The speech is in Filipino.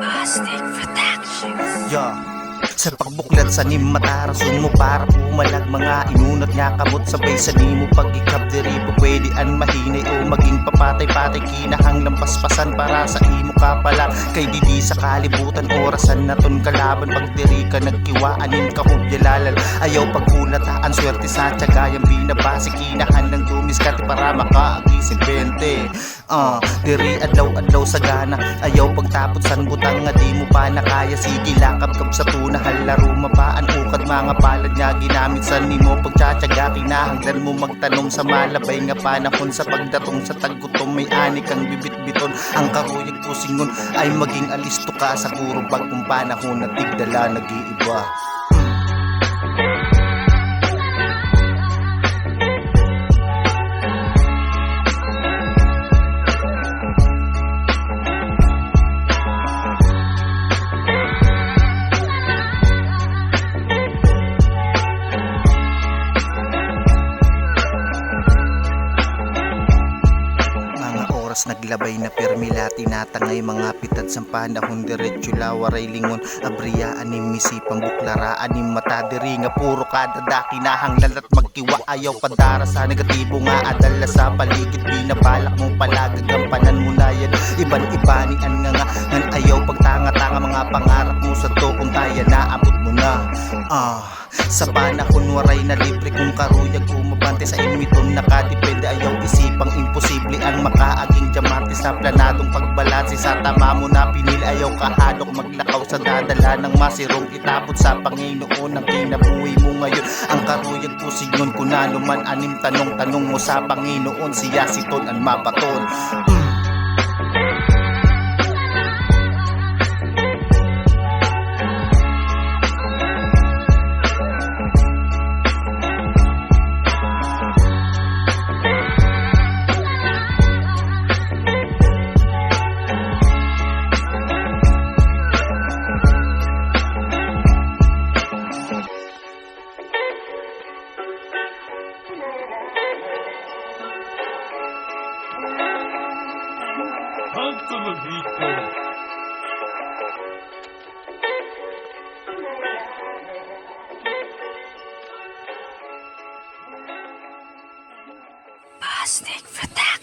Plastic Productions. Yeah. Sa pagbuklat sa nimmatarason mo para pumalag mga inunat niya kamot sabay sa nimo pag ikap diri po pwede an mahinay o maging papatay-patay kinahang lampaspasan para sa imo ka pala kay didi sa kalibutan orasan naton kalaban pag diri ka nagkiwaanin ka hubyalalal ayaw pagkulataan swerte sa tiyagayang binabasi kinahan ng dumiskarte para makaagising 20 diri adlaw-adlaw sa gana ayaw pagtapot san butang nga di mo pa nakaya sige lakab-kab sa tuna laro mapaan ukad mga palad nga ginamit sa nimo pagtsatsaga kinahanglan mo magtanong sa malabay nga panahon sa pagdatong sa taggutom may ani kang bibit-biton ang karuyag pusingon ay maging alisto ka sa puro bagong panahon na tigdala nag-iiba. Naglabay na permila tinatangay mga pitad sa panahon diretso lawaray lingon abriya anim misipang buklara anim mata diri nga puro kadada kinahanglan at magkiwa ayaw padara sa negatibo nga adala sa paligid binabalak mong palagagampanan mo na yan iban-ibanian nga ngan ayaw pagtanga-tanga mga pangarap mo sa to kung kaya naabot mo na sa panahon waray na libre kung karuyag umabante sa imiton nakadepende ayaw isipang imposible ang makaaging diamante sa planadong pagbalansi sa tama mo na pinili ayaw kahadok maglakaw sa dadala ng masirong itapot sa Panginoon ang kinabuhi mo ngayon ang karuyag pusignon kunano man anim tanong mo sa Panginoon siya siton ang mabaton. Plastic Productions.